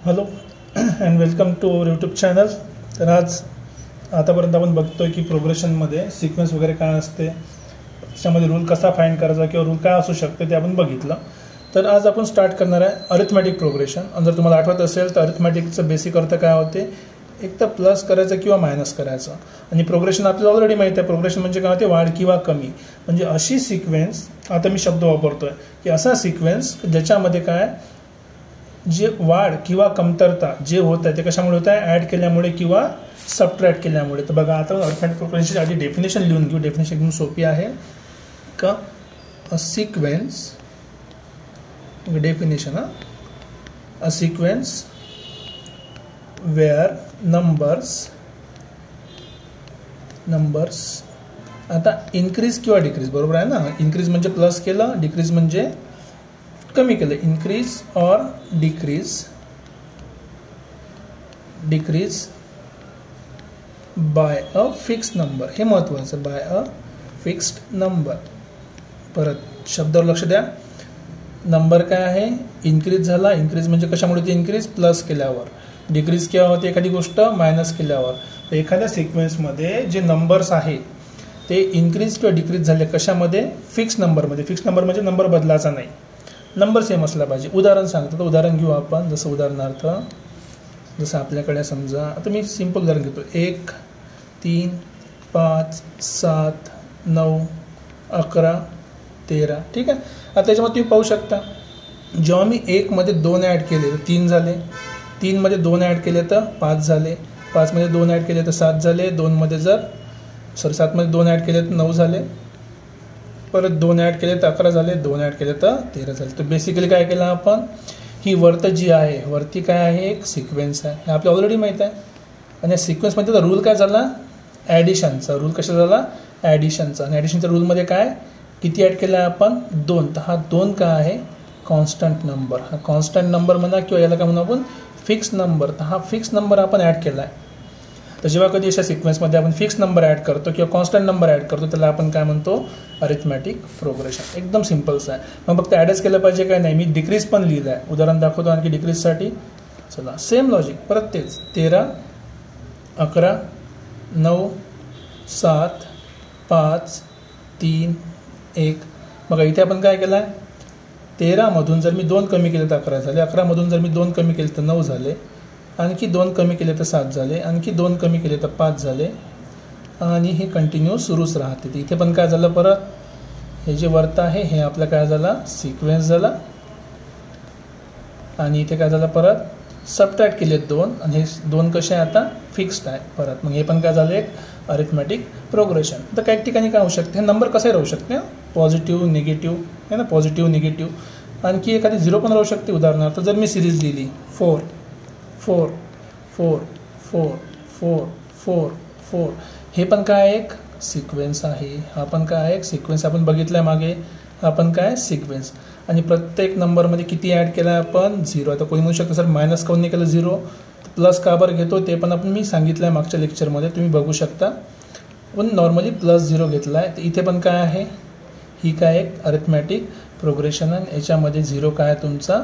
Hello and welcome to YouTube channel. तर आज आतापर्यंत आपण बघतोय की प्रोग्रेशनमध्ये सिक्वेन्स वगैरे काय असते, त्याच्यामध्ये रूल कसा फाइंड करायचा किंवा रूल काय असू शकते ते आपण बघितलं. तर आज आपण स्टार्ट करणार आहे अरिथमॅटिक प्रोग्रेशन. आणि जर तुम्हाला आठवत असेल तर अरिथमॅटिकचं बेसिक अर्थ काय होते, एक तर प्लस करायचं किंवा मायनस करायचं. आणि प्रोग्रेशन आपल्याला ऑलरेडी माहिती आहे. प्रोग्रेशन म्हणजे काय होते, वाढ किंवा कमी. म्हणजे अशी सिक्वेन्स, आता मी शब्द वापरतोय की असा सिक्वेन्स ज्याच्यामध्ये काय जे वाढ किंवा कमतरता जे होत आहे ते कशामुळे होत आहे, ॲड केल्यामुळे किंवा सबट्रॅक्ट केल्यामुळे. तर बघा आता अरिथमॅटिक प्रोग्रेशनची आधी डेफिनेशन लिहून घेऊ. डेफिनेशन एकदम सोपी आहे का. A sequence, definition a sequence where numbers आता इन्क्रीज किंवा डिक्रीज, बरोबर आहे ना. इन्क्रीज म्हणजे प्लस केलं, डिक्रीज म्हणजे कमी केलं. इन्क्रीज और decrease by a fix number, हे महत्त्वाचं. By a fixed number. परत शब्दावर लक्ष द्या. नंबर काय आहे, इन्क्रीज झाला. इन्क्रीज म्हणजे कशामुळे ते इन्क्रीज, प्लस केल्यावर. डिक्रीज केव्हा होते, एखादी गोष्ट मायनस केल्यावर. तर एखाद्या सिक्वेन्समध्ये जे नंबर्स आहेत ते इन्क्रीज किंवा डिक्रीज झाले कशामध्ये, फिक्स नंबरमध्ये. फिक्स नंबर म्हणजे नंबर बदलायचा नाही, नंबर सेम असला पाहिजे. उदाहरण सांगतो, तर उदाहरण घेऊ आपण. जसं उदाहरणार्थ जसं आपल्याकडे समजा, आता मी सिंपल उदाहरण घेतो. 1, 3, 5, 7, 9, 11, 13. ठीक आहे. आता त्याच्यामध्ये तुम्ही पाहू शकता, जेव्हा मी 1 मध्ये 2 ॲड केले तर 3 झाले. 3 मध्ये 2 ॲड केले तर 5 झाले. 5 मध्ये 2 ॲड केले तर 7 झाले. 7 मध्ये 2 ॲड केले तर 9 झाले. परत 2 ॲड केले तर 11 झाले. 2 ॲड केले तर 13 झाले. तर बेसिकली काय केलं आपण, ही वरती जी आहे, वरती काय आहे, एक सिक्वेन्स आहे. हे आपल्याला ऑलरेडी माहीत आहे. आणि या सिक्वेन्समध्ये रूल काय झाला, ॲडिशनचा. रूल कशा झाला, ॲडिशनचा. आणि ॲडिशनच्या रूलमध्ये काय, किती ॲड केला आहे आपण, 2. तर हा 2 काय आहे, कॉन्स्टंट नंबर. हा कॉन्स्टंट नंबर म्हणा किंवा याला काय म्हणू आपण, फिक्स नंबर. तर हा फिक्स नंबर आपण ॲड केला आहे. तर जेव्हा कधी अशा सिक्वेन्समध्ये आपण फिक्स नंबर ॲड करतो किंवा कॉन्स्टंट नंबर ॲड करतो, त्याला आपण काय म्हणतो, अरिथमॅटिक प्रोग्रेशन. एकदम सिम्पलच आहे. मग फक्त ॲडच केलं पाहिजे काय नाही. मी डिक्रीज पण लिहिलं आहे, उदाहरण दाखवतो आणखी डिक्रीजसाठी. चला सेम लॉजिक, परत तेच. 13, 11, 9, 7, 5, 3, 1. बघा इथे आपण काय केलं आहे, 13 मधून जर मी 2 कमी केले तर 11 झाले. 11 मधून जर मी 2 कमी केले तर 9 झाले. आणखी 2 कमी केले तर 7 झाले. आणखी 2 कमी केले तर 5 झाले. आणि हे कंटिन्यू सुरूच राहते. तर इथे पण काय झालं, परत हे जे वर्त आहे हे आपलं काय झाला, सिक्वेन्स झाला. आणि इथे काय झालं, परत सबट्रॅक्ट केले 2. आणि हे 2 कसे आहे, आता फिक्स्ड आहे परत. मग हे पण काय झालं, एक अरिथमॅटिक प्रोग्रेशन. तर काही ठिकाणी काय होऊ शकते, हे नंबर कसे राहू शकते, पॉझिटिव्ह निगेटिव्ह आहे ना, पॉझिटिव्ह निगेटिव्ह. आणखी एखादी 0 पण राहू शकते. उदाहरणार्थ जर मी सिरीज लिहिली 4, 4, 4, 4, 4, 4, 4, हे पण काय एक सिक्वेन्स आहे. हा पण काय आहे, एक सिक्वेन्स. आपण बघितलं आहे मागे, हा पण काय सिक्वेन्स. आणि प्रत्येक नंबरमध्ये किती ॲड केला आहे आपण, 0. आता कोणी म्हणू शकतं सर मायनस काऊन नाही केलं 0, प्लस का बरं घेतो, ते पण आपण मी सांगितलं आहे मागच्या लेक्चरमध्ये, तुम्ही बघू शकता. पण नॉर्मली +0 घेतला आहे. तर इथे पण काय आहे, ही काय एक अरिथमॅटिक प्रोग्रेशन आहे. याच्यामध्ये 0 काय आहे, तुमचा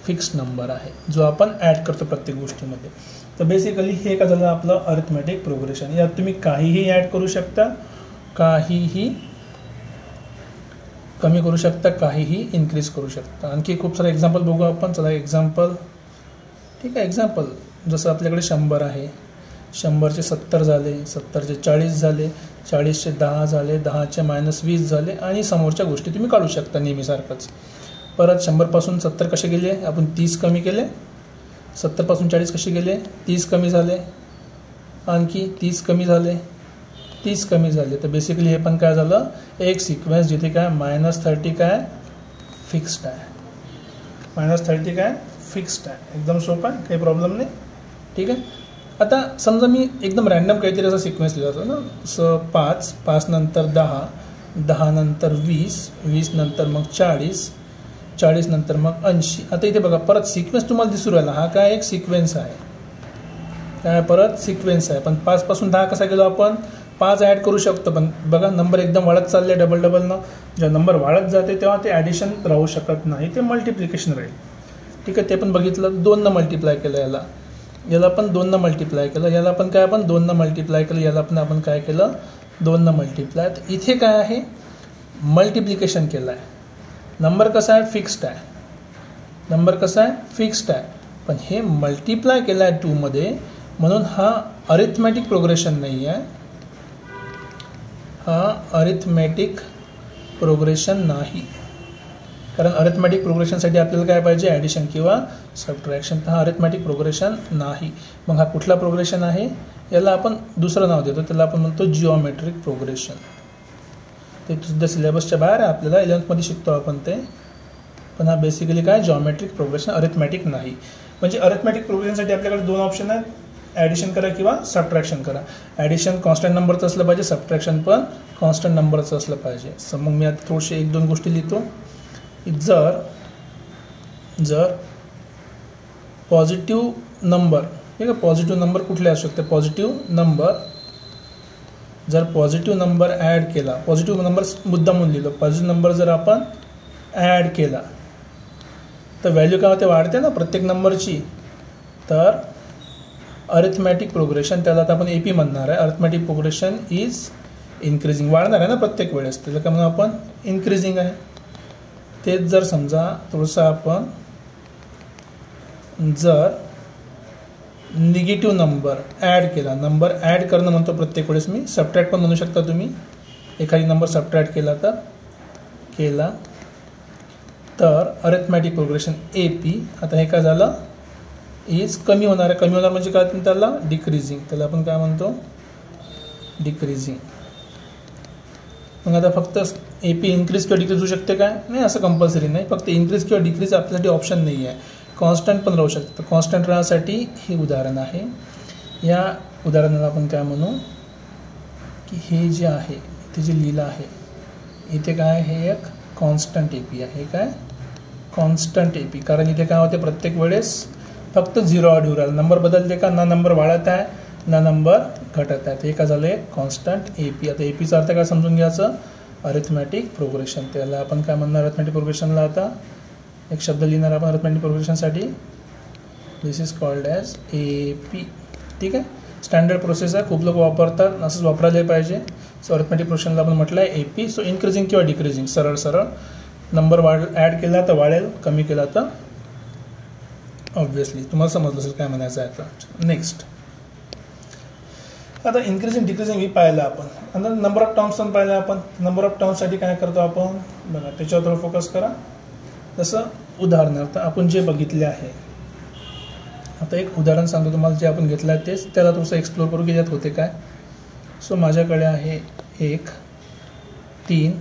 फिक्स नंबर आहे जो आपण ॲड करतो प्रत्येक गोष्टीमध्ये. तर बेसिकली हे काय झालं आपलं अरिथमॅटिक प्रोग्रेशन. यात तुम्ही काहीही ॲड करू शकता, काहीही कमी करू शकता, काहीही इन्क्रीज करू शकता. आणखी खूप सारे एक्झाम्पल बघू आपण. चला एक्झाम्पल. ठीक आहे, एक्झाम्पल जसं आपल्याकडे 100 आहे. 100चे 70 झाले, 70चे 40 झाले, 40चे 10 झाले, 10चे -20 झाले. आणि समोरच्या गोष्टी तुम्ही काढू शकता नेहमीसारखंच. परत 100पासून 70 कसे गेले, आपण 30 कमी केले. 70पासून 40 कसे गेले, 30 कमी झाले. आणखी 30 कमी झाले, 30 कमी झाले. तर बेसिकली हे पण काय झालं, एक सिक्वेन्स जिथे काय -30 काय फिक्स्ड आहे. -30 काय फिक्स्ड आहे. एकदम सोपं आहे, काही प्रॉब्लेम नाही. ठीक आहे. आता समजा मी एकदम रॅन्डम काहीतरी असा सिक्वेन्स लिहिला होता ना, असं 5, 5 नंतर 10, 10 नंतर 20, 20 नंतर मग 40, 40 नंतर मग 80. आता इथे बघा परत सिक्वेन्स तुम्हाला दिसू राहिला. हा काय एक सिक्वेन्स आहे, काय परत सिक्वेन्स आहे. पण 5 पासून 10 कसा गेलो आपण, 5 ॲड करू शकतो. पण बघा नंबर एकदम वाढत चालले डबल न. जेव्हा नंबर वाढत जाते तेव्हा ते ॲडिशन राहू शकत नाही, ते मल्टिप्लिकेशन राहील. ठीक आहे, ते पण बघितलं. 2 मल्टिप्लाय केलं याला पण 2 मल्टिप्लाय केलं, याला पण काय आपण 2 मल्टिप्लाय केलं, याला पण आपण काय केलं 2 मल्टिप्लाय. तर इथे काय आहे मल्टिप्लिकेशन केलं आहे. नंबर कसा आहे फिक्स्ड आहे, नंबर कसा आहे फिक्स्ड आहे, पण हे मल्टिप्लाय केलं आहे 2 मध्ये, म्हणून हा अरिथमॅटिक प्रोग्रेशन नाही आहे, हा अरिथमॅटिक प्रोग्रेशन नाही. कारण अरिथमॅटिक प्रोग्रेशनसाठी आपल्याला काय पाहिजे ॲडिशन किंवा सबट्रॅक्शन. तर हा अरिथमॅटिक प्रोग्रेशन नाही. मग हा कुठला प्रोग्रेशन आहे, याला आपण दुसरं नाव देतो, त्याला आपण म्हणतो जिओमेट्रिक प्रोग्रेशन. ते सुद्धा सिलेबसच्या बाहेर आहे, आपल्याला 11th शिकतो आपण ते. पण हा बेसिकली काय जिओमेट्रिक प्रोग्रेशन, अरिथमॅटिक नाही. म्हणजे अरिथमॅटिक प्रोग्रेशनसाठी आपल्याकडे 2 ऑप्शन आहेत, ॲडिशन करा किंवा सबट्रॅक्शन करा. ॲडिशन कॉन्स्टंट नंबरचं असलं पाहिजे, सबट्रॅक्शन पण कॉन्स्टंट नंबरचं असलं पाहिजे. सो मग मी आता थोडीशी 1-2 गोष्टी लिहितो. जर पॉझिटिव्ह नंबर, ठीक आहे, पॉझिटिव्ह नंबर कुठले असू शकते, पॉझिटिव्ह नंबर, जर पॉझिटिव्ह नंबर ॲड केला, पॉझिटिव्ह नंबर मुद्दामून लिहिलं, पॉझिटिव्ह नंबर जर आपण ॲड केला तर व्हॅल्यू काय होते, वाढते ना प्रत्येक नंबरची. तर अरिथमॅटिक प्रोग्रेशन, त्याला आता आपण AP म्हणणार आहे. अरिथमॅटिक प्रोग्रेशन इज इन्क्रीजिंग, वाढणार आहे ना प्रत्येक वेळेस, त्याला काय म्हणून आपण इन्क्रीजिंग आहे. तेच जर समजा थोडंसं आपण जर निगेटिव्ह नंबर ॲड केला, नंबर ॲड करणं म्हणतो प्रत्येक वेळेस मी, सबट्रॅक्ट पण म्हणू शकता तुम्ही, एखादी नंबर सबट्रॅक्ट केला तर अरिथमॅटिक प्रोग्रेशन AP, आता हे काय झालं इज कमी होणार आहे. कमी होणार म्हणजे काय, त्याला डिक्रीजिंग, त्याला आपण काय म्हणतो डिक्रीजिंग. मग आता फक्त AP इन्क्रीज किंवा डिक्रीज होऊ शकते काय, नाही असं कंपल्सरी नाही, फक्त इन्क्रीज किंवा डिक्रीज आपल्यासाठी ऑप्शन नाही आहे. कॉन्स्टंट पण राहू शकतं. तर कॉन्स्टंट राहण्यासाठी हे उदाहरण आहे. या उदाहरणाला आपण काय म्हणू की हे जे आहे ते जे लिहिलं आहे इथे काय, हे एक कॉन्स्टंट AP आहे. हे काय कॉन्स्टंट AP, कारण इथे काय होते प्रत्येक वेळेस फक्त 0 ऑड येऊ राहिला, नंबर बदलते का, ना नंबर वाढत आहे ना नंबर घटत आहे. ते काय झालं एक कॉन्स्टंट AP. आता APचा अर्थ काय समजून घ्यायचं, अरिथमॅटिक प्रोग्रेशन. त्याला आपण काय म्हणणार अरिथमॅटिक प्रोग्रेशनला, आता एक शब्द लिहिणार आपण अरिथमॅटिक प्रोग्रेशनसाठी, this is called as AP. ठीक आहे, स्टँडर्ड प्रोसेस आहे, खूप लोक वापरतात, असंच वापरायला पाहिजे. सो अरिथमॅटिक प्रोग्रेशनला आपण म्हटलं आहे AP. सो इन्क्रीजिंग किंवा डिक्रीजिंग, सरळ नंबर ॲड केला तर वाढेल, कमी केला तर ऑब्व्हियसली. तुम्हाला समजलं असेल काय म्हणायचं आहे. आता नेक्स्ट, आता इन्क्रीजिंग डिक्रीजिंग ही पाहिलं आपण. आणि नंबर ऑफ टर्म्स पण पाहिलं आपण. नंबर ऑफ टर्म्ससाठी काय करतो आपण बघा, त्याच्यावर थोडं फोकस करा. जसं उदाहरणार्थ आपण जे बघितले आहे, आता एक उदाहरण सांगतो तुम्हाला, जे आपण घेतलं आहे तेच, त्याला थोडंसं एक्सप्लोर करू की त्यात होते काय. सो माझ्याकडे आहे 1, 3,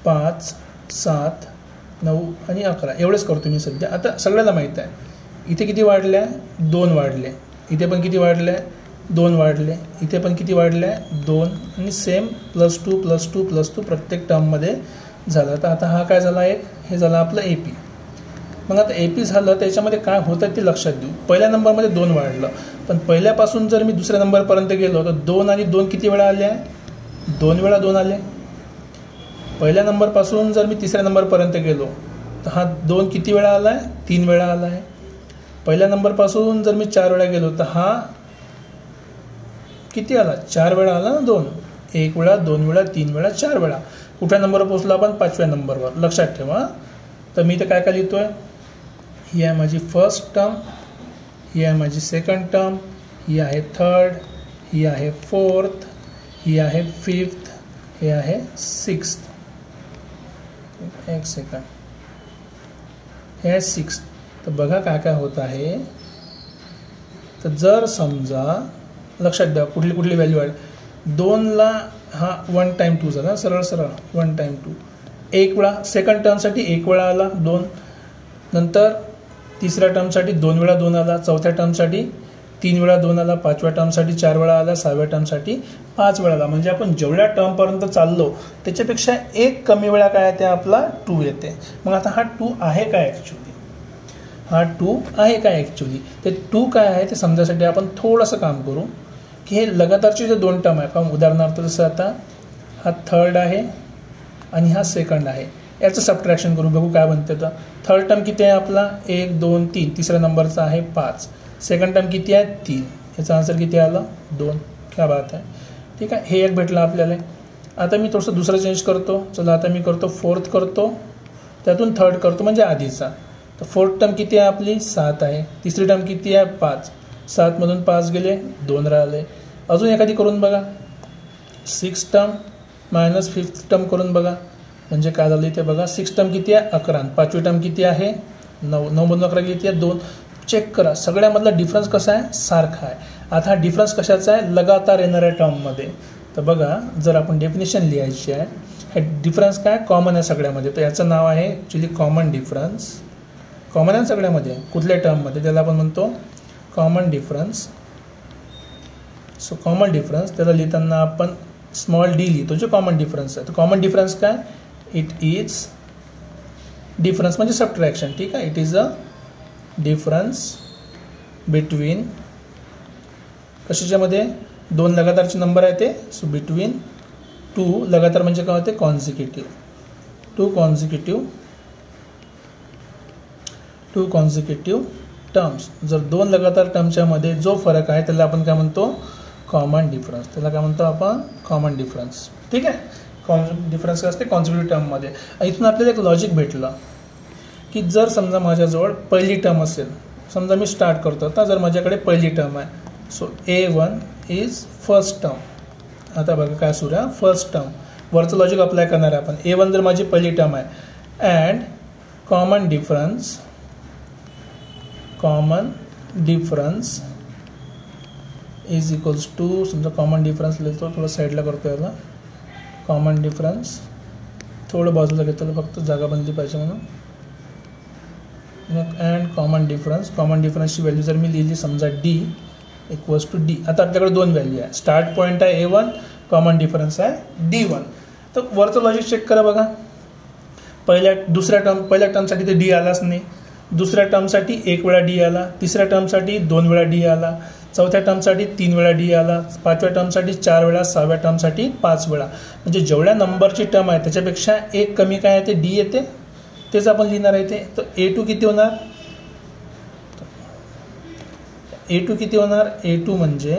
5, 7, 9 आणि 11 एवढेच करतो मी सध्या. आता सगळ्याला माहीत आहे इथे किती वाढले आहे, 2 वाढले, इथे पण किती वाढले आहे 2 वाढले, इथे पण किती वाढले आहे 2, आणि सेम +2 +2 +2 प्रत्येक टर्ममध्ये झालं. तर आता हा काय झाला एक, हे झालं आपलं AP. मग आता AP झालं, त्याच्यामध्ये काय होतं ते लक्षात देऊ. पहिल्या नंबरमध्ये 2 वाढलं, पण पहिल्यापासून जर मी दुसऱ्या नंबरपर्यंत गेलो तर 2 आणि 2 किती वेळा आले आहे, 2 वेळा 2 आले. पहिल्या नंबरपासून जर मी तिसऱ्या नंबरपर्यंत गेलो तर हा 2 किती वेळा आला आहे, 3 वेळा आला आहे. पहिल्या नंबरपासून जर मी 4 वेळा गेलो तर हा किती आला, 4 वेळा आला ना 2. 1 वेळा, 2 वेळा, 3 वेळा, 4 वेळा. कुठल्या नंबरवर पोहोचलो आपण, 5व्या नंबरवर. लक्षात ठेवा. तर मी इथं काय काय लिहितो आहे, ही आहे माझी फर्स्ट टर्म, ही आहे माझी सेकंड टर्म, ही आहे थर्ड, ही आहे फोर्थ, ही आहे फिफ्थ, हे आहे सिक्स्थ. एक सेकंड, हे आहे सिक्स्थ. तर बघा काय काय होत आहे. तर जर समजा लक्षात द्या कुठली कुठली व्हॅल्यू आहे. 2ला हा 1 टाइम 2 झाला, सरळ 1 टाइम 2. 1 वेळा सेकंड टर्मसाठी 1 वेळा आला 2, नंतर तिसऱ्या टर्मसाठी 2 वेळा 2 आला, चौथ्या टर्मसाठी 3 वेळा 2 आला, 5व्या टर्मसाठी 4 वेळा आला, 6व्या टर्मसाठी 5 वेळा आला. म्हणजे आपण जेवढ्या टर्मपर्यंत चाललो त्याच्यापेक्षा 1 कमी वेळा काय येते, आपला 2 येते. मग आता हा 2 आहे काय ॲक्च्युली, हा 2 आहे काय ॲक्च्युली. ते 2 काय आहे ते समजायसाठी आपण थोडंसं काम करू की हे लगातारचे जे 2 टर्म आहे, पण उदाहरणार्थ जसं आता हा थर्ड आहे आणि हा सेकंड आहे, याचं सबट्रॅक्शन करून बघू काय बनते. तर थर्ड टर्म किती आहे आपला 1 2 3, तिसऱ्या नंबरचा आहे 5, सेकंड टर्म किती आहे 3, याचा आन्सर किती आला 2. क्या बात आहे. ठीक आहे, हे एक भेटलं आपल्याला. आता मी थोडंसं दुसरं चेंज करतो. चला आता मी करतो फोर्थ करतो, त्यातून थर्ड करतो म्हणजे आधीचा. तर फोर्थ टर्म किती आहे आपली 7 आहे, तिसरी टर्म किती आहे 5, 7मधून 5 गेले 2 राहिले. अजून एखादी करून बघा. 6 टर्म मायनस 5th टर्म करून बघा म्हणजे काय झालं इथे बघा. 6 टर्म किती आहे 11, 5वी टर्म किती आहे 9, 9मधून 11 किती आहे 2. चेक करा सगळ्यामधला डिफरन्स कसा आहे सारखा आहे. आता हा डिफरन्स कशाचा आहे लगातार येणाऱ्या टर्ममध्ये. तर बघा जर आपण डेफिनेशन लिहायची आहे, हे डिफरन्स काय कॉमन आहे सगळ्यामध्ये, तर याचं नाव आहे ॲक्च्युली कॉमन डिफरन्स. कॉमन आहे सगळ्यामध्ये कुठल्या टर्ममध्ये त्याला आपण म्हणतो common difference. So common difference त्याला लिहिताना आपण स्मॉल डी लिहितो जो कॉमन डिफरन्स आहे. तर कॉमन डिफरन्स काय इट इज डिफरन्स म्हणजे सबट्रॅक्शन. ठीक आहे, it is a difference between कशाच्यामध्ये 2 लगातारचे नंबर आहे ते. सो बिटवीन 2 लगातार म्हणजे काय होते कॉन्झिक्युटिव्ह, 2 कॉन्झिक्युटिव्ह टर्म्स. जर 2 लगातार टर्मच्या मध्ये जो फरक आहे त्याला आपण काय म्हणतो कॉमन डिफरन्स. त्याला काय म्हणतो आपण कॉमन डिफरन्स. ठीक आहे, कॉमन डिफरन्स काय असते कॉन्झिक्युटिव्ह टर्ममध्ये. इथून आपल्याला एक लॉजिक भेटलं की जर समजा माझ्याजवळ पहिली टर्म असेल, समजा मी स्टार्ट करतो आता, जर माझ्याकडे पहिली टर्म आहे so A1 is first term. आता बघा काय सुरू आहे फर्स्ट टर्म, वरचं लॉजिक अप्लाय करणार आहे आपण. A1 जर माझी पहिली टर्म आहे and common difference is equals to, समजा कॉमन डिफरन्स लिहितो थोडं साईडला करतो याला. कॉमन डिफरन्स थोडं बाजूला घेतो फक्त जागा बनली पाहिजे म्हणून. अँड कॉमन डिफरन्सची व्हॅल्यू जर मी लिहिली समजा D इक्वल्स टू D. आता आपल्याकडे 2 व्हॅल्यू आहे, स्टार्ट पॉईंट आहे A1, कॉमन डिफरन्स आहे D1. तर वरचं लॉजिक चेक करा बघा. पहिल्या टर्मसाठी ते D आलाच नाही, दुसऱ्या टर्मसाठी 1 वेळा D आला, तिसऱ्या टर्मसाठी 2 वेळा D आला, चौथ्या टर्मसाठी 3 वेळा D आला, 5व्या टर्मसाठी 4 वेळा, 6व्या टर्मसाठी 5 वेळा. म्हणजे जेवढ्या नंबरची टर्म आहे त्याच्यापेक्षा 1 कमी काय आहे ते D येते, तेच आपण लिहिणार आहे ते. तर A2 किती होणार, A2 म्हणजे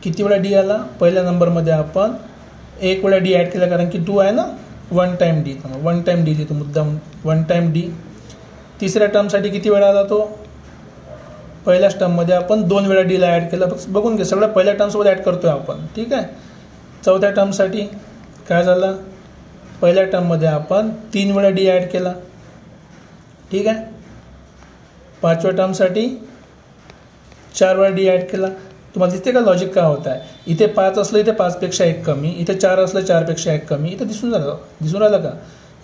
किती वेळा D आला. पहिल्या नंबरमध्ये आपण 1 वेळा D ॲड केला कारण की 2 आहे ना, 1 टाइम D, 1 टाइम D लिहितो मुद्दाम 1 टाइम D. तिसऱ्या टर्मसाठी किती वेळा आला तो, पहिल्याच टर्ममध्ये आपण 2 वेळा D ला ॲड केला. बघून घे सगळं पहिल्या टर्मसोबत ॲड करतोय आपण. ठीक आहे, चौथ्या टर्मसाठी काय झालं, पहिल्या टर्ममध्ये आपण 3 वेळा D ॲड केला. ठीक आहे, 5व्या टर्मसाठी 4 वेळा D ॲड केला. तुम्हाला दिसते का लॉजिक काय होत आहे. इथे 5 असलं इथे 5पेक्षा 1 कमी, इथे 4 असलं 4पेक्षा 1 कमी. इथे दिसून राहिलं का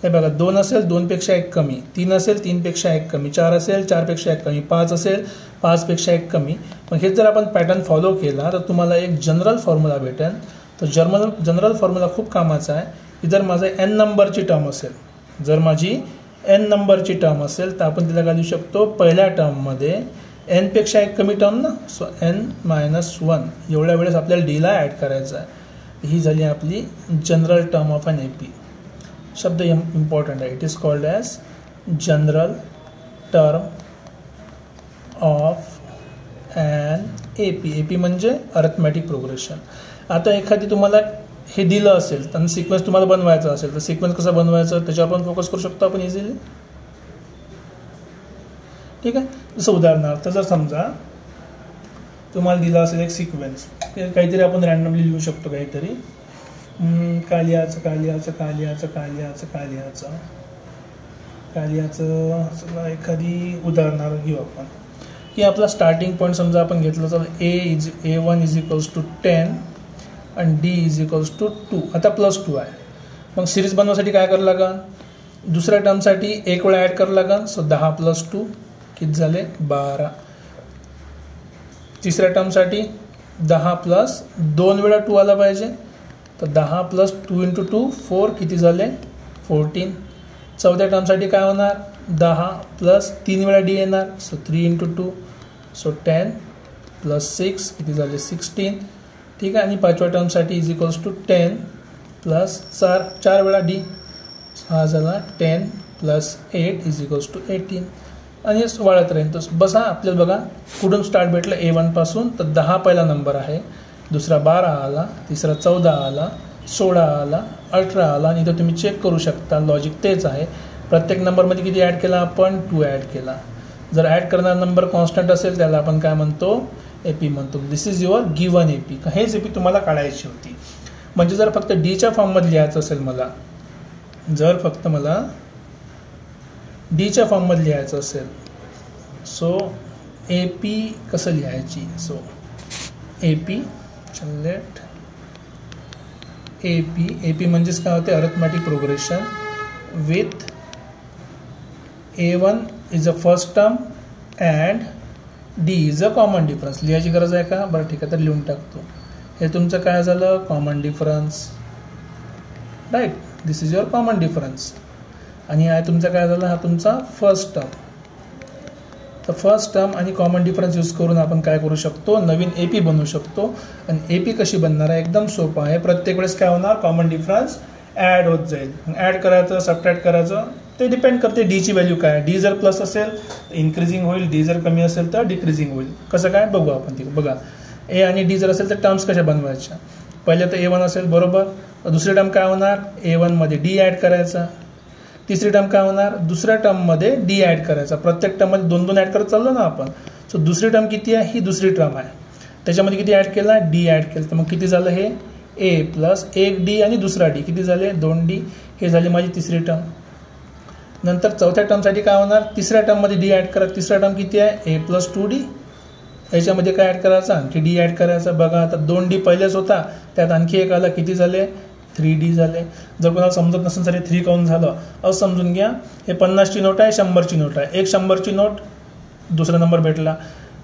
हे बघा. 2 असेल 2पेक्षा 1 कमी, 3 असेल 3पेक्षा 1 कमी, 4 असेल 4पेक्षा 1 कमी, 5 असेल 5पेक्षा 1 कमी. मग हे जर आपण पॅटर्न फॉलो केला तर तुम्हाला एक जनरल फॉर्म्युला भेटेल. तर जनरल फॉर्म्युला खूप कामाचा आहे की जर माझं n नंबरची टर्म असेल, जर माझी n नंबरची टर्म असेल तर आपण तिला काय लिहू शकतो, पहिल्या टर्ममध्ये n पेक्षा 1 कमी टर्म ना, सो n-1 एवढ्या वेळेस आपल्याला D ला ॲड करायचं आहे. ही झाली आपली general term of N AP. शब्द इम्पॉर्टंट आहे. It is called as general term of an AP म्हणजे अरिथमॅटिक प्रोग्रेशन. आता एखादी तुम्हाला हे दिलं असेल आणि सिक्वेन्स तुम्हाला बनवायचा असेल तर सिक्वेन्स कसा बनवायचा त्याच्यावर पण फोकस करू शकतो आपण इझिली. ठीक आहे, जसं उदाहरणार्थ जर समजा तुम्हाला दिला असेल एक सिक्वेन्स, काहीतरी आपण रॅन्डमली लिहू शकतो, काहीतरी कालियाचं समजा एखादी उदाहरणार्थ घेऊ आपण की आपला स्टार्टिंग पॉईंट समजा आपण घेतलं तर A1 इज इक्वल्स टू 10 आणि D इज इक्वल्स टू 2. आता +2 आहे. मग सिरीज बनवण्यासाठी काय करावं लागेल, दुसऱ्या टर्मसाठी 1 वेळा ॲड करावं लागेल. सो 10 + 2 किती झाले 12. तिसऱ्या टर्मसाठी 10 + 2 वेळा 2 आला पाहिजे, तर 10 + 2 × 2 4 किती झाले 14. चौथ्या टर्मसाठी काय होणार, 10 + 3 वेळा D येणार, सो 3 × 2 सो 10 + 6 किती झाले 16. ठीक आहे, आणि 5व्या टर्मसाठी इज इक्वल्स टू 10 + 4 वेळा D, हा झाला 10 + 8 = 18 आणि वाढत राहील. तर बसा आपल्याला बघा कुठून स्टार्ट भेटलं A1 पासून. तर 10 पहिला नंबर आहे, दुसरा 12 आला, तिसरा 14 आला, 16 आला, 18 आला आणि इथं तुम्ही चेक करू शकता लॉजिक तेच आहे. प्रत्येक नंबरमध्ये किती ॲड केला आपण 2 ॲड केला. जर ॲड करणारा नंबर कॉन्स्टंट असेल त्याला आपण काय म्हणतो AP म्हणतो. दिस इज युअर गिवन AP. हेच AP तुम्हाला काढायची होती. म्हणजे जर फक्त डीच्या फॉर्ममध्ये लिहायचं असेल मला, जर फक्त मला डीच्या फॉर्ममध्ये लिहायचं असेल सो AP कसं लिहायची. सो AP लेट AP म्हणजेच काय होते arithmetic progression with A1 is a first term and D is a common difference. लिहायची गरज आहे का. बरं ठीक आहे, तर लिहून टाकतो. हे तुमचं काय झालं common difference, right. This is your common difference. आणि हा तुमचा काय झाला, हा तुमचा फर्स्ट टर्म. तर फर्स्ट टर्म आणि कॉमन डिफरन्स यूज करून आपण काय करू शकतो नवीन AP बनवू शकतो. आणि AP कशी बनणार आहे एकदम सोपं आहे. प्रत्येक वेळेस काय होणार कॉमन डिफरन्स ॲड होत जाईल. ॲड करायचं सबट्रॅक्ट करायचं ते डिपेंड करते डीची व्हॅल्यू काय. डी जर प्लस असेल तर इन्क्रीजिंग होईल, डी जर कमी असेल तर डिक्रीजिंग होईल. कसं काय बघू आपण तिथे. बघा A आणि D जर असेल तर टर्म्स कशा बनवायच्या. पहिले तर A1 असेल बरोबर, दुसरी टर्म काय होणार A1मध्ये D ॲड करायचा, तिसरी टर्म काय होणार दुसऱ्या टर्ममध्ये D ॲड करायचा. प्रत्येक टर्ममध्ये 2-2 ॲड करत चाललो ना आपण. सो दुसरी टर्म किती आहे ही दुसरी टर्म आहे, त्याच्यामध्ये किती ॲड केला D ॲड केलं. तर मग किती झालं हे A प्लस 1D आणि दुसरा D किती झाले 2D. हे झाली माझी तिसरी टर्म. नंतर चौथ्या टर्मसाठी काय होणार तिसऱ्या टर्ममध्ये D ॲड करा. तिसरा टर्म किती आहे A + 2D. याच्यामध्ये काय ॲड करायचं आणखी D ॲड करायचा. बघा आता 2D पहिलेच होता, त्यात आणखी एक आला किती झाले 3D झाले. जर कोणाला समजत नसेल तरी 3 काऊन झालं असं समजून घ्या. हे 50ची नोट आहे, 100ची नोट आहे. एक 100ची नोट दुसरा नंबर भेटला,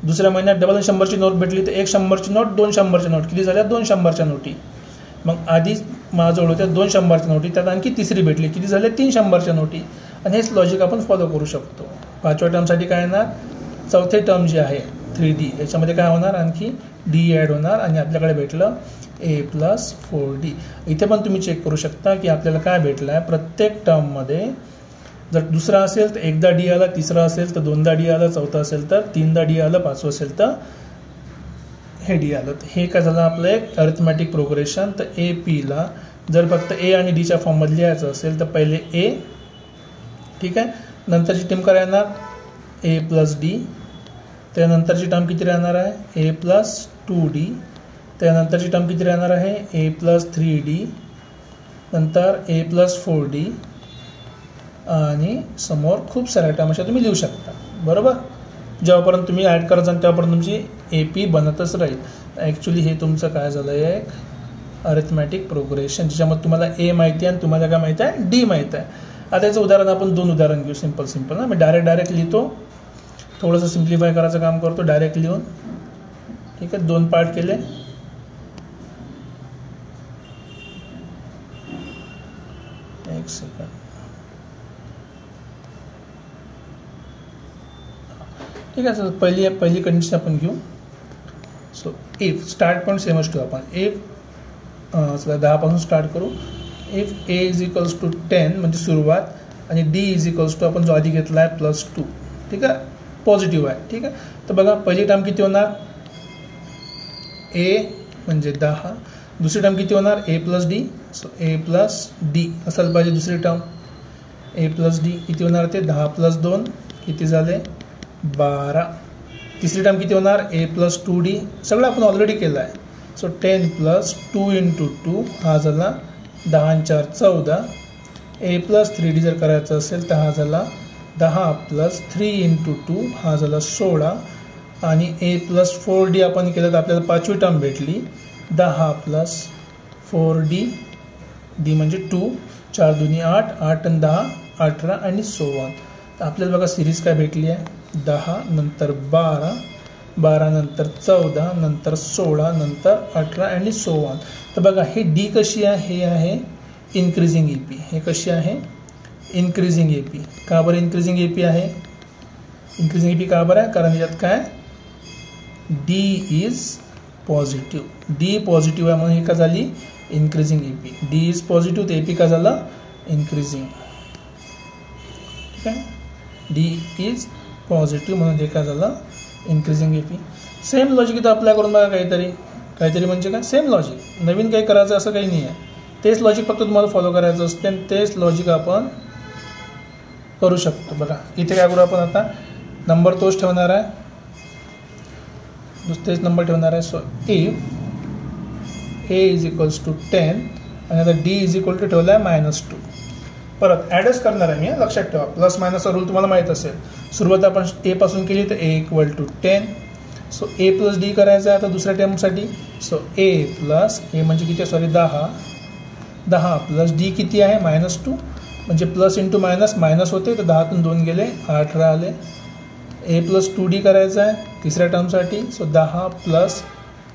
दुसऱ्या महिन्यात डबल 100ची नोट भेटली तर एक 100ची नोट 2 100च्या नोट किती झाल्या 2 100च्या नोटी. मग आधी माझ्याजवळ होत्या 2 100च्या नोटी, त्यात आणखी तिसरी भेटली किती झाले 3 100च्या नोटी. आणि हेच लॉजिक आपण फॉलो करू शकतो. पाचव्या टर्मसाठी काय येणार चौथे टर्म जे आहे 3D याच्यामध्ये काय होणार आणखी D ॲड होणार आणि आपल्याकडे भेटलं A + 4D. इथे पण तुम्ही चेक करू शकता की आपल्याला काय भेटलं आहे. प्रत्येक टर्ममध्ये जर दुसरा असेल तर एकदा D आला, तिसरा असेल तर 2दा D आला, चौथा असेल तर 3दा D आलं, पाचवं असेल तर हे D आलं. तर हे काय झालं आपलं एक अरिथमॅटिक प्रोग्रेशन. तर APला जर फक्त A आणि Dच्या फॉर्ममध्ये लिहायचं असेल तर पहिले A, ठीक आहे, नंतरची टर्म काय येणार A + D, त्यानंतरची टर्म किती राहणार आहे A + 2D, त्यानंतरची टर्म किती राहणार आहे A + 3D, नंतर A + 4D आणि समोर खूप साऱ्या टर्म अशा तुम्ही लिहू शकता बरोबर. जेव्हापर्यंत तुम्ही ॲड करत जाल तेव्हापर्यंत तुमची AP बनतच राहील. ॲक्च्युली हे तुमचं काय झालं आहे एक अरिथमॅटिक प्रोग्रेशन ज्याच्यामध्ये तुम्हाला A माहिती आहे आणि तुम्हाला काय माहिती आहे D माहिती आहे. आता याचं उदाहरण आपण 2 उदाहरण घेऊ सिंपल ना. मी डायरेक्ट लिहितो, थोडंसं सिम्प्लिफाय करायचं काम करतो डायरेक्ट लिहून. ठीक आहे 2 पार्ट केले. एक सेकंड. ठीक आहे, पहिली कंडिशन आपण घेऊ. सो इफ स्टार्ट पॉईंट सेमच ठेवू आपण. इफ 10 पासून स्टार्ट करू. इफ A = 10 म्हणजे सुरुवात आणि D = आपण जो आधी घेतला आहे +2. ठीक आहे पॉझिटिव्ह आहे. ठीक आहे, तर बघा पहिली टर्म किती होणार A म्हणजे 10, दुसरी टर्म किती होणार A + D. So A + D असायला पाहिजे दुसरी टर्म. A + D किती होणार ते 10 + 2 किती झाले 12. तिसरी टर्म किती होणार A + 2D. सगळं आपण ऑलरेडी केलं आहे. सो 10 + 2 × 2 हा झाला 10 आणि 4 14. A + 3D जर करायचं असेल तर हा झाला 10 + 3 × 2 हा झाला 16. आणि A + 4D आपण केलं तर आपल्याला पाचवी टर्म भेटली 10 + 4D. D म्हणजे 2, 4 2 8, 8 आणि 10 18 आणि 16. तर आपल्याला बघा सिरीज काय भेटली आहे 10 नंतर 12, 12 नंतर 14 नंतर 16 नंतर 18 आणि 16. तर बघा हे D कशी आहे हे आहे इन्क्रीजिंग AP. हे कशी आहे इन्क्रीजिंग AP. का बरं इन्क्रीजिंग AP आहे. इन्क्रीजिंग AP का बरं आहे कारण याच्यात काय D is positive. D positive आहे म्हणून ही का झाली increasing AP. D is positive तर AP का झाला इन्क्रीजिंग. ठीक आहे. डी इज पॉझिटिव्ह म्हणून हे काय झालं, इन्क्रीजिंग AP. सेम लॉजिक इथं अप्लाय करून बघा. काहीतरी म्हणजे काय, सेम लॉजिक, नवीन काही करायचं असं काही नाही आहे. तेच लॉजिक फक्त तुम्हाला फॉलो करायचं असते आणि तेच लॉजिक आपण करू शकतो. बघा इथे काय करू आपण, आता नंबर तोच ठेवणार आहे, तेच नंबर ठेवणार आहे. So if A is equals to 10 आणि आता D इज इक्वल टू ठेवला आहे -2. परत ॲडच करणार आहे मी, लक्षात ठेवा. प्लस मायनसचा रूल तुम्हाला माहीत असेल. सुरुवात आपण A पासून केली तर A equal to 10. So A plus D करायचं आहे आता दुसऱ्या टर्मसाठी. सो A प्लस A म्हणजे किती, सॉरी 10 प्लस D किती आहे -2, म्हणजे प्लस इंटू मायनस होते, तर 10तून 2 गेले 8 राहिले. A प्लस 2D करायचं आहे तिसऱ्या टर्मसाठी. सो 10 प्लस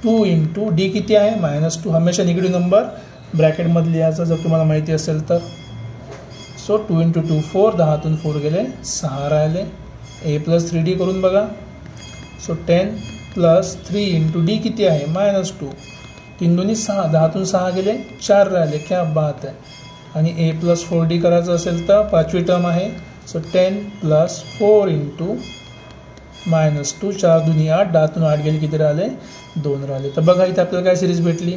2 इंटू D किती आहे -2. हमेशा निगेटिव्ह नंबर ब्रॅकेटमध्ये लिहायचा जर तुम्हाला माहिती असेल तर. सो 2 इंटू 2 4, 10तून 4 गेले 6 राहिले. A प्लस 3D करून बघा. सो 10 प्लस 3 इंटू D किती आहे -2, 3 2 6, 10तून 6 गेले 4 राहिले. क्या बात आहे. आणि A प्लस 4D करायचं असेल तर पाचवी टर्म आहे. सो 10 प्लस 4 इंटू -2, 4 2 8, 10तून 8 गेले किती राहिले 2 राहिले. तर बघा इथे आपल्याला काय सिरीज भेटली,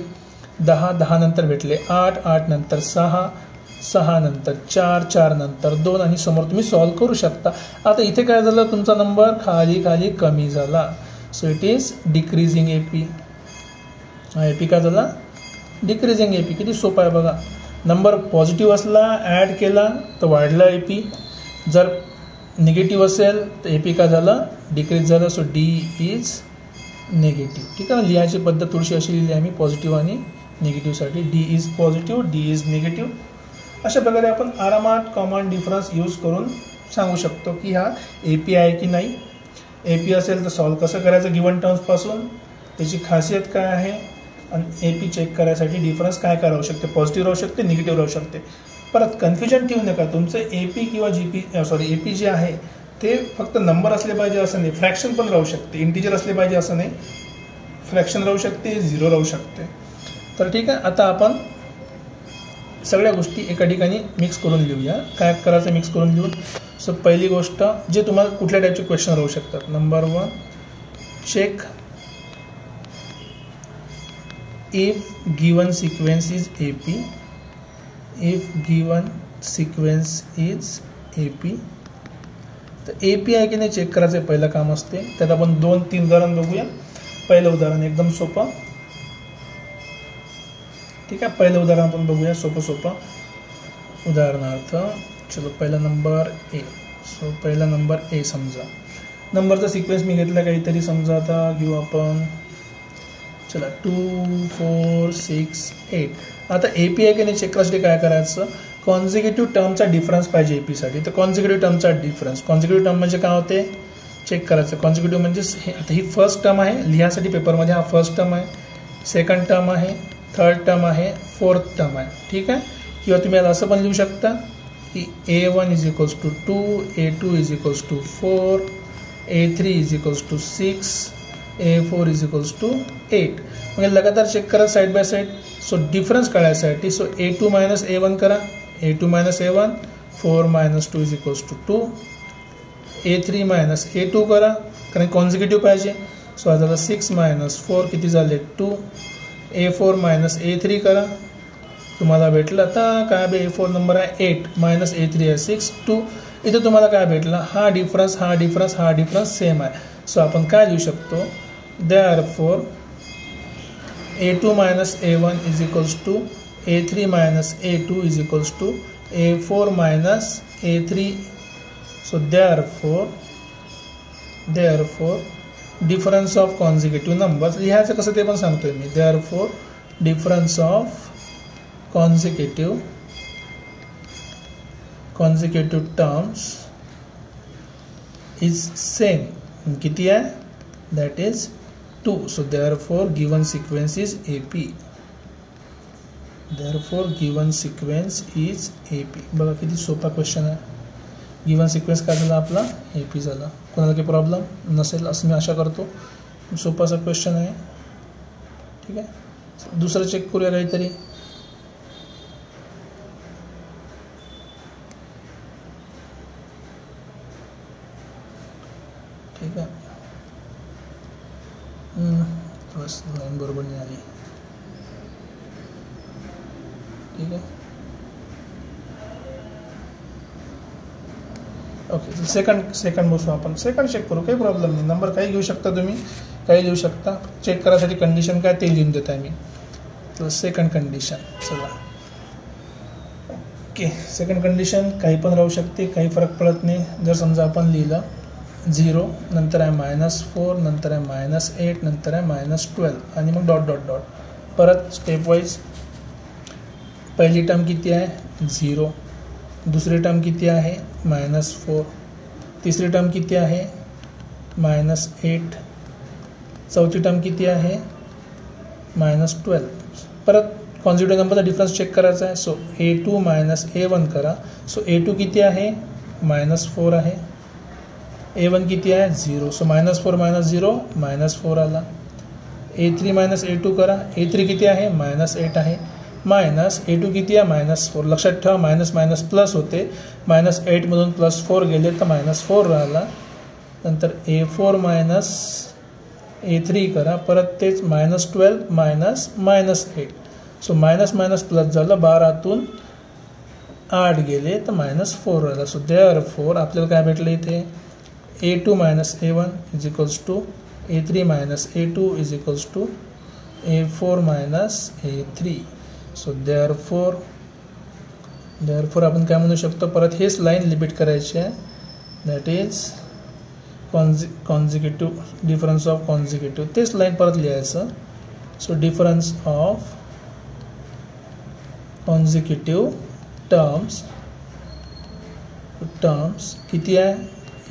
10 नंतर भेटले 8 नंतर 6 नंतर 4 नंतर 2 आणि समोर तुम्ही सॉल्व्ह करू शकता. आता इथे काय झालं, तुमचा नंबर खाली कमी झाला. So it is decreasing AP. AP काय झाला, डिक्रीजिंग AP. किती सोपं आहे बघा. नंबर पॉझिटिव्ह असला ॲड केला तर वाढला AP, जर निगेटिव्ह असेल तर AP काय झालं, डिक्रीज झालं. So D is negative. ठीक आहे. लिहायची पद्धत थोडीशी अशी लिहिली आहे मी, पॉझिटिव्ह आणि निगेटिव्हसाठी. D is positive, D is negative. अशा प्रकारे आपण आरामात कॉमन डिफरन्स यूज करून सांगू शकतो की हा AP आहे की नाही. AP असेल तर सॉल्व्ह कसं करायचं गिवन टर्म्सपासून, त्याची खासियत काय आहे, आणि AP चेक करायसाठी डिफरन्स काय राहू शकते, पॉझिटिव्ह राहू शकते, निगेटिव्ह राहू शकते. परत कन्फ्युजन ठेवू नका. तुमचं AP किंवा AP जे आहे ते फक्त नंबर असले पाहिजे असं नाही, फ्रॅक्शन पण राहू शकते. इंटिजर असले पाहिजे असं नाही, फ्रॅक्शन राहू शकते, 0 राहू शकते. तर ठीक आहे. आता आपण सगळ्या गोष्टी एका ठिकाणी मिक्स करून लिहूया. काय करायचं मिक्स करून लिहून. सो पहिली गोष्ट, जे तुम्हाला कुठल्या टाईपचे क्वेश्चन राहू शकतात. Number 1, check if given sequence is AP. If given sequence is AP, तर AP आहे की नाही चेक करायचं पहिलं काम असते. त्यात आपण 2-3 उदाहरण बघूया. पहिलं उदाहरण एकदम सोपं. ठीक आहे. पहिलं उदाहरण आपण बघूया, सोपं. उदाहरणार्थ चलो पहिला नंबर A. सो पहिला नंबर A समजा. नंबरचा सिक्वेन्स मी घेतला काहीतरी, समजा आता घेऊ आपण, चला 2 4 6 8. आता AP आहे की नाही चेक करायसाठी काय करायचं, कॉन्झिक्युटिव्ह टर्मचा डिफरन्स पाहिजे AP साठी. तर कॉन्झिक्युटिव्ह टर्मचा डिफरन्स, कॉन्झिक्युटिव्ह टर्म म्हणजे काय होते चेक करायचं. कॉन्झिक्युटिव्ह म्हणजे आता ही फर्स्ट टर्म आहे लिहासाठी पेपरमध्ये, हा फर्स्ट टर्म आहे, सेकंड टर्म आहे, थर्ड टर्म आहे, फोर्थ टर्म आहे. ठीक आहे. किंवा तुम्ही याला असं पण लिहू शकता की A1 is equals to 2, A2 is equals to 4, A3 is equals to 6, A4 is equals to 8. म्हणजे लगातार चेक करा side by side. So difference काढायसाठी सो A2 मायनस A1 करा. A2 minus A1, 4 minus 2 is equals to 2. A3 minus A2 करा, कारण consecutive पाहिजे. So आता झालं 6 मायनस 4 किती झाले 2. A4 मायनस A3 करा, तुम्हाला भेटलं आता काय A4 नंबर आहे 8 मायनस A3 आहे 6 2. इथं तुम्हाला काय भेटलं, हा डिफरन्स सेम आहे. सो आपण काय लिहू शकतो, therefore A2 minus A1 is equals to A3 minus A2 is equals to A4 minus A3. So therefore difference of consecutive numbers लिहायचं कसं ते पण सांगतोय मी. Therefore difference of consecutive terms is same. किती आहे, that is 2. So therefore given sequence is AP. बघा किती सोपा क्वेश्चन आहे. गिवन सिक्वेन्स काय झाला आपला AP झाला. कोणाला काही प्रॉब्लेम नसेल असं मी आशा करतो. सोपासा क्वेश्चन आहे. ठीक आहे. दुसरं चेक करूया काहीतरी. बस लाईन बरोबर नाही आली. ठीक आहे. ओके, सेकंड बसू आपण. सेकंड चेक करू, काही प्रॉब्लेम नाही. नंबर काही घेऊ शकता तुम्ही, काही लिहू शकता. चेक करायसाठी कंडिशन काय ते लिहून देत आहे मी. तर सेकंड कंडिशन, चला. ओके, सेकंड कंडिशन काही पण राहू शकते, काही फरक पडत नाही. जर समजा आपण लिहिलं 0, नंतर आहे -4, नंतर आहे -8, नंतर आहे -12 आणि मग डॉट डॉट डॉट. परत स्टेप वाईज. पहिली टर्म किती आहे 0, दुसरी टर्म किती आहे -4, तिसरी टर्म किती आहे -8, चौथी टर्म किती आहे -12. परत कॉन्झिक्युटिव्ह नंबरचा डिफरन्स चेक करायचा आहे. सो A2 - A1 करा. सो A2 किती आहे -4 आहे, A1 किती आहे 0. सो -4 - 0 -4 आला. A3 - A2 करा. A3 किती आहे -8 आहे. A2 किती आहे -4. लक्षात ठेवा मायनस मायनस प्लस होते. -8 मधून +4 गेले तर -4 राहिला. नंतर A4 - A3 करा. परत तेच -12 - -8. सो मायनस मायनस प्लस झालं. 12तून 8 गेले तर -4 राहिला. सो देअरफॉर आपल्याला काय भेटलं इथे A2 - A1 = A3 - A2 = A4 - A3. So therefore आपण काय म्हणू शकतो, परत हेच लाईन लिमिट करायची आहे. That is consecutive, difference of consecutive. तेच लाईन परत लिहायचं. So difference of consecutive terms किती आहे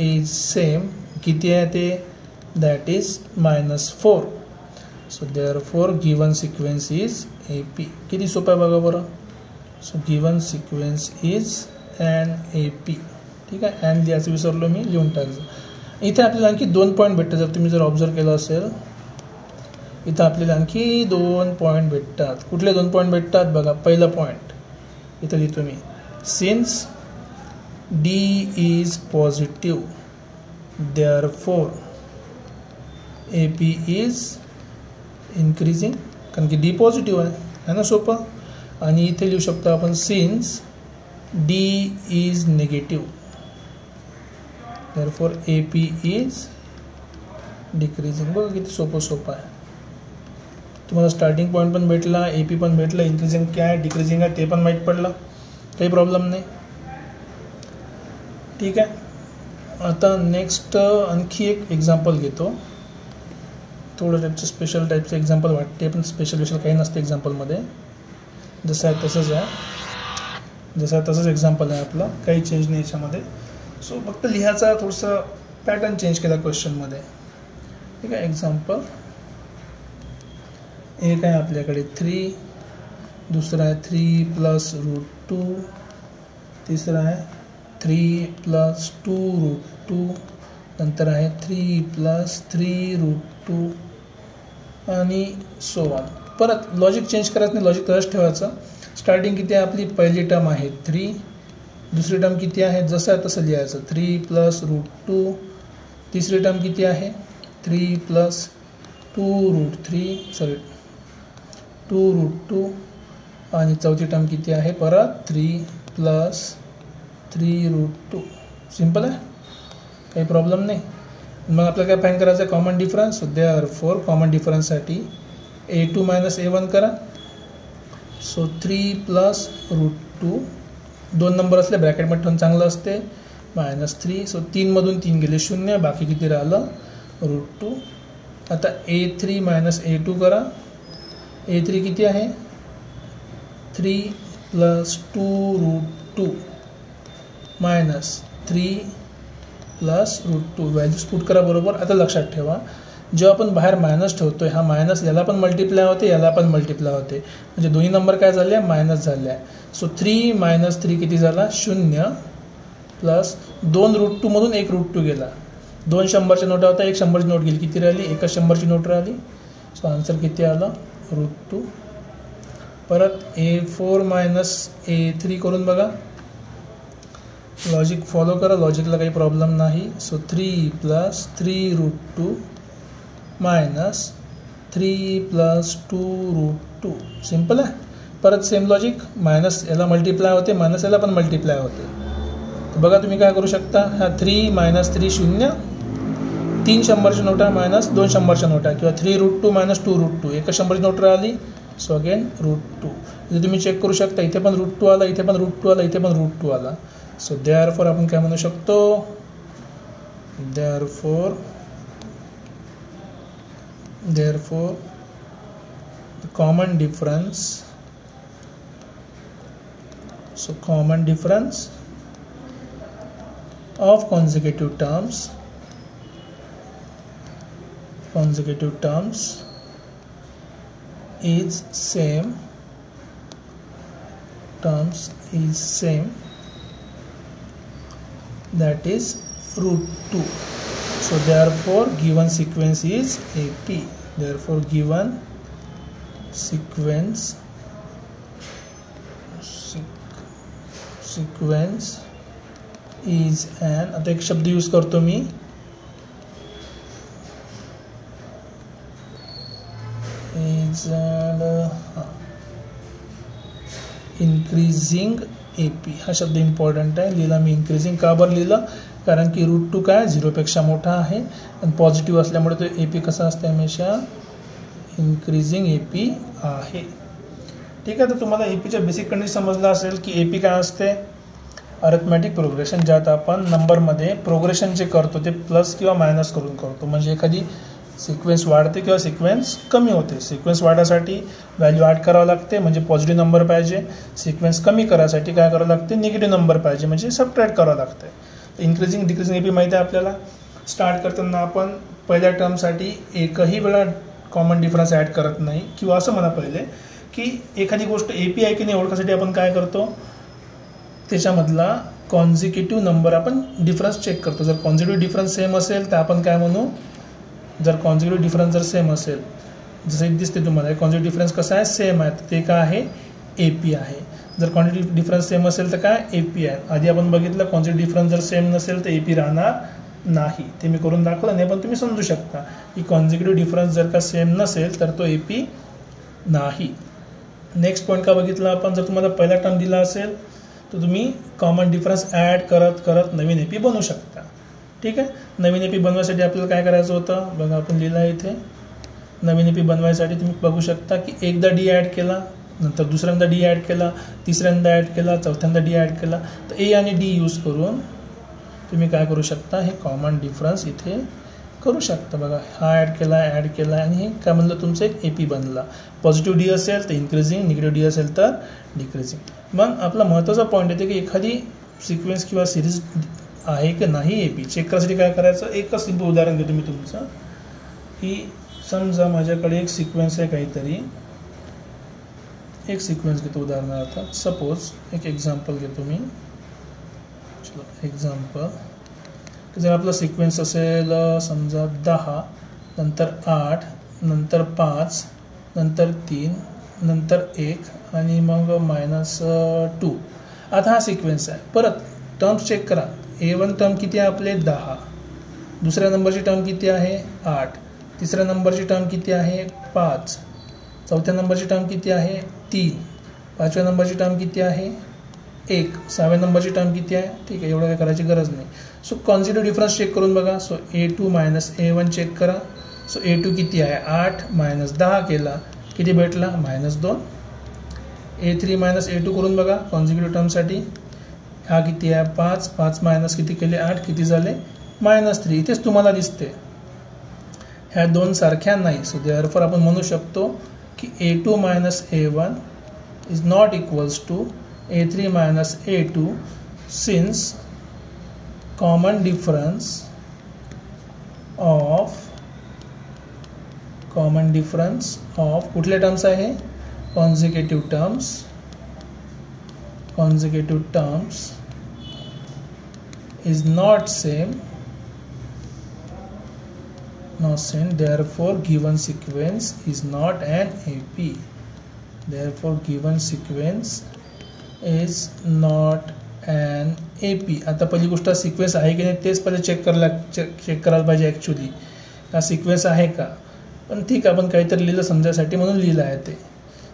इज सेम. किती आहे ते that is -4. So therefore given sequence is AP. किती सोपं आहे बघा बरं. So given sequence is AP. ठीक आहे. अँड लिहायचं विसरलो मी, लिहून टाकायचं. इथे आपल्याला आणखी 2 पॉईंट भेटतात. जर तुम्ही ऑब्झर्व केलं असेल, इथं आपल्याला आणखी 2 पॉईंट भेटतात. कुठले 2 पॉईंट भेटतात बघा. पहिला पॉईंट इथं लिहितो मी. Since D is positive therefore AP is increasing. कारण की D पॉझिटिव्ह आहे ना, सोपं. आणि इथे लिहू शकतो आपण since D is negative therefore AP is decreasing. बघा किती सोपं आहे. तुम्हाला स्टार्टिंग पॉईंट पण भेटला, AP पण भेटलं, इन्क्रीजिंग काय आहे डिक्रीजिंग आहे ते पण माहीत पडलं, काही प्रॉब्लेम नाही. ठीक आहे. आता नेक्स्ट आणखी एक एक्झाम्पल घेतो. थोडं टाईपचं स्पेशल टाईपचं एक्झाम्पल वाटते, पण स्पेशल काही नसते एक्झाम्पलमध्ये. जसं आहे तसंच एक्झाम्पल आहे आपलं, काही चेंज नाही याच्यामध्ये. सो फक्त लिहायचा थोडंसं पॅटर्न चेंज केला क्वेश्चनमध्ये. ठीक आहे. एक्झाम्पल एक आहे आपल्याकडे 3, दुसरा आहे 3 + √2, तिसरा आहे 3 + 2√2, नंतर आहे 3 + 3√2 आणि सो ऑन. परत लॉजिक चेंज करायचं नाही, लॉजिक तसंच ठेवायचं. स्टार्टिंग किती आहे आपली, पहिली टर्म आहे 3, दुसरी टर्म किती आहे जसं आहे तसं लिहायचं 3 + √2, तिसरी टर्म किती आहे 3 + 2√2 आणि चौथी टर्म किती आहे परत 3 + 3√2. सिम्पल आहे, काही प्रॉब्लेम नाही. मग आपल्याला काय फाईंड करायचं आहे कॉमन डिफरन्स. देअरफॉर कॉमन डिफरन्ससाठी A2 - A1 करा. सो 3 + √2, 2 नंबर असले ब्रॅकेटमध्ये ठेवून चांगलं असते, -3. सो 3 मधून 3 गेले 0, बाकी किती राहिलं √2. आता A3 - A2 करा. A3 किती आहे 3 + 2√2 -3 + √2. व्हॅल्यूज पुट करा बरोबर. आता लक्षात ठेवा, जेव्हा आपण बाहेर मायनस ठेवतोय, हा मायनस याला पण मल्टिप्लाय होते, याला पण मल्टिप्लाय होते, म्हणजे दोन्ही नंबर काय झाले मायनस झाले आहे. सो 3 - 3 किती झाला 0 प्लस 2√2 मधून 1 √2 गेला. 2 100च्या नोटा होता, 1 100ची नोट गेली, किती राहिली 1 100ची नोट राहिली. सो आन्सर किती आलं √2. परत A4 - A3 करून बघा, लॉजिक फॉलो करा, लॉजिकला काही प्रॉब्लेम नाही. So 3 + 3√2 minus 3 + 2√2. सिम्पल आहे. परत सेम लॉजिक, मायनस याला मल्टिप्लाय होते, मायनस याला पण मल्टिप्लाय होते. तर बघा तुम्ही काय करू शकता, हा 3 - 3 0, 3 100च्या नोटा मायनस 2 100च्या नोटा, किंवा 3√2 - 2√2, एक 100ची नोट राहिली. So again √2. इथे तुम्ही चेक करू शकता, इथे पण √2 आला, इथे पण √2 आला, इथे पण √2 आला. सो देअरफॉर आपण काय म्हणू शकतो, therefore the common difference, so common difference of consecutive terms is same, that is √2. So therefore given sequence is AP. Therefore given sequence is an, आता एक शब्द यूज करतो मी, is increasing AP. हा शब्द इम्पॉर्टंट आहे, लिहिला मी इन्क्रीजिंग. का बरं लिहिलं, कारण की √2 काय 0पेक्षा मोठा आहे आणि पॉझिटिव्ह असल्यामुळे तो AP कसा असते, हमेशा इन्क्रीजिंग AP आहे. ठीक आहे. तर तुम्हाला APच्या बेसिक कंडिशन समजलं असेल की AP काय असते, अरिथमॅटिक प्रोग्रेशन, ज्यात आपण नंबरमध्ये प्रोग्रेशन जे करतो ते प्लस किंवा मायनस करून करतो. म्हणजे एखादी सिक्वेन्स वाढते किंवा सिक्वेन्स कमी होते. सिक्वेन्स वाढायसाठी व्हॅल्यू ॲड करावं लागते, म्हणजे पॉझिटिव्ह नंबर पाहिजे. सिक्वेन्स कमी करायसाठी काय करावं लागते, निगेटिव्ह नंबर पाहिजे, म्हणजे सबट्रॅक्ट करावं लागते. इन्क्रीजिंग डिक्रीजिंग AP माहिती आहे आपल्याला. स्टार्ट करताना आपण पहिल्या टर्मसाठी एकही वेळा कॉमन डिफरन्स ॲड करत नाही, किंवा असं म्हणा पहिले की एखादी गोष्ट AP आहे की नाही ओळखासाठी आपण काय करतो, त्याच्यामधला कॉन्झिक्युटिव्ह नंबर आपण डिफरन्स चेक करतो. जर कॉन्झिक्युटिव्ह डिफरन्स सेम असेल तर आपण काय म्हणू, जर कॉन्झिक्युटिव्ह डिफरन्स जर सेम असेल, जसं दिसते तुम्हाला कॉन्झिक्युटिव्ह डिफरन्स कसा आहे, सेम आहे, ते काय आहे, AP आहे. जर क्वांटिटी डिफरन्स सेम असेल तर काय, AP आहे. आधी आपण बघितलं कॉन्झिक्युटिव्ह डिफरन्स जर सेम नसेल तर AP राहणार नाही. ते मी करून दाखवलं नाही, पण तुम्ही समजू शकता की कॉन्झिक्युटिव्ह डिफरन्स जर का सेम नसेल तर तो AP नाही. नेक्स्ट पॉईंट का बघितला आपण, जर तुम्हाला पहिला टर्म दिला असेल तर तुम्ही कॉमन डिफरन्स ॲड करत नवीन AP बनवू शकता. ठीक आहे. नवीन AP बनवायसाठी आपल्याला काय करायचं होतं, बघा आपण लिहिलं आहे इथे. नवीन AP बनवायसाठी तुम्ही बघू शकता की एकदा D ॲड केला, नंतर दुसऱ्यांदा D ॲड केला, तिसऱ्यांदा ॲड केला, चौथ्यांदा D ॲड केला. तर A आणि D यूज करून तुम्ही काय करू शकता, हे कॉमन डिफरन्स इथे करू शकता. बघा हा ॲड केला आणि हे काय म्हणलं, तुमचं एक AP बनला. पॉझिटिव्ह D असेल तर इन्क्रीजिंग, निगेटिव्ह D असेल तर डिक्रीजिंग. मग आपला महत्त्वाचा पॉईंट येते की एखादी सिक्वेन्स किंवा सिरीज आहे की नाही AP चेक करायसाठी काय करायचं, एकच सिंपल उदाहरण देतो मी तुमचं, की समजा माझ्याकडे एक सिक्वेन्स आहे काहीतरी, एक सिक्वेन्स घेतो उदाहरणार्थ. सपोज एक एक्झाम्पल घेतो मी, चलो एक्झाम्पल. जर आपला सिक्वेन्स असेल समजा 10, नंतर 8, नंतर 5, नंतर 3, नंतर 1 आणि मग -2. आता हा सिक्वेन्स आहे. परत टर्म्स चेक करा. A1 टर्म किती आहे आपले, 10. दुसऱ्या नंबरची टर्म किती आहे, 8. तिसऱ्या नंबरची टर्म किती आहे, 5. चौथ्या नंबरची टर्म किती आहे, 3. पाचव्या नंबरची टर्म किती आहे, 1. 6व्या नंबरची टर्म किती आहे. ठीक आहे, एवढं काय करायची गरज नाही. सो कॉन्झिक्युटिव्ह डिफरन्स चेक करून बघा. सो A2 - A1 चेक करा. सो A2 किती आहे, 8 - 10 केला, किती भेटला, -2. A3 - A2 करून बघा कॉन्झिक्युटिव्ह टर्मसाठी. हा किती आहे, 5. 5 मायनस किती केले, 8, किती झाले, -3. इथेच तुम्हाला दिसते ह्या दोन सारख्या नाही. सो देअरफॉर आपण म्हणू शकतो की A2 - A1 is not equals to A3 - A2 since common difference of कुठले टर्म्स आहे, consecutive terms is not same, therefore given sequence is not an AP. Therefore given sequence is not an AP. आता पहिली गोष्ट sequence आहे की नाही तेच पहिले चेक करायला पाहिजे. ॲक्च्युली हा सिक्वेन्स आहे का. पण ठीक आहे, आपण काहीतरी लिहिलं समजायसाठी म्हणून लिहिलं आहे ते.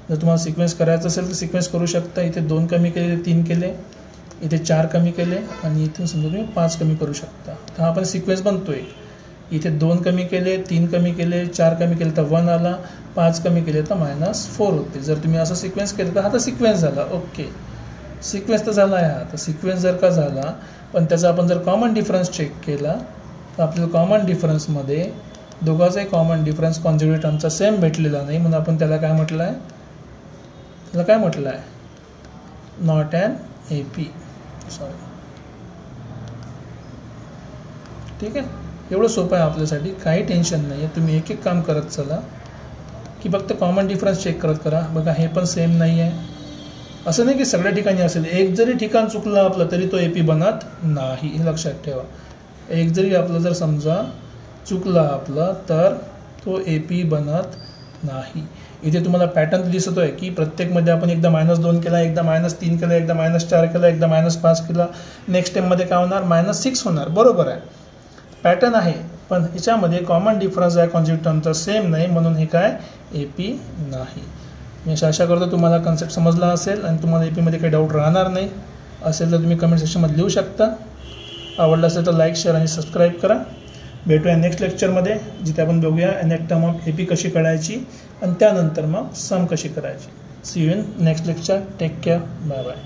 जर तुम्हाला सिक्वेन्स करायचं असेल तर सिक्वेन्स करू शकता. इथे 2 कमी केले, 3 केले, इथे 4 कमी केले आणि इथून समजा तुम्ही 5 कमी करू शकता. तर हा आपण सिक्वेन्स बनतोय. इथे 2 कमी केले, 3 कमी केले, 4 कमी केले तर 1 आला, 5 कमी केले तर -4 होते. जर तुम्ही असं सिक्वेन्स केलं तर हा तर सिक्वेन्स झाला. ओके, सिक्वेन्स तर झाला आहे हा. तर सिक्वेन्स जर का झाला, पण त्याचा आपण जर कॉमन डिफरन्स चेक केला तर आपल्याला कॉमन डिफरन्समध्ये दोघांचाही कॉमन डिफरन्स कॉन्जुगेट टर्मचा सेम भेटलेला नाही, म्हणून आपण त्याला काय म्हटलं आहे, त्याला काय म्हटलं आहे, नॉट ॲन AP. सॉरी, ठीक आहे. एवढं सोपं आहे आपल्यासाठी, काही टेन्शन नाही आहे. तुम्ही एक एक काम करत चला की फक्त कॉमन डिफरन्स चेक करत करा. बघा हे पण सेम नाही आहे. असं नाही की सगळ्या ठिकाणी असेल, एक जरी ठिकाण चुकलं आपलं तरी तो AP बनत नाही, हे लक्षात ठेवा. एक जरी आपलं जर समजा चुकलं आपलं तर तो AP बनत नाही. इथे तुम्हाला पॅटर्न दिसतो आहे की प्रत्येकमध्ये आपण एकदा -2 केला, एकदा -3 केला, एकदा -4 केला, एकदा -5 केला, नेक्स्ट टाईममध्ये काय होणार, -6 होणार. बरोबर आहे, पॅटर्न आहे, पण याच्यामध्ये कॉमन डिफरन्स आहे कॉन्जुगेट टर्मचा सेम नाही, म्हणून हे काय AP नाही. मी आशा करतो तुम्हाला कन्सेप्ट समजला असेल आणि तुम्हाला AP मध्ये काही डाऊट राहणार नाही. असेल तर तुम्ही कमेंट सेक्शनमध्ये लिहू शकता. आवडलं असेल तर लाईक, शेअर आणि सबस्क्राईब करा. भेटूया नेक्स्ट लेक्चरमध्ये, जिथे आपण बघूया अनेक टर्म ऑफ AP कशी काढायची आणि त्यानंतर मग सम कशी करायची. See you in next lecture. Take care. Bye bye.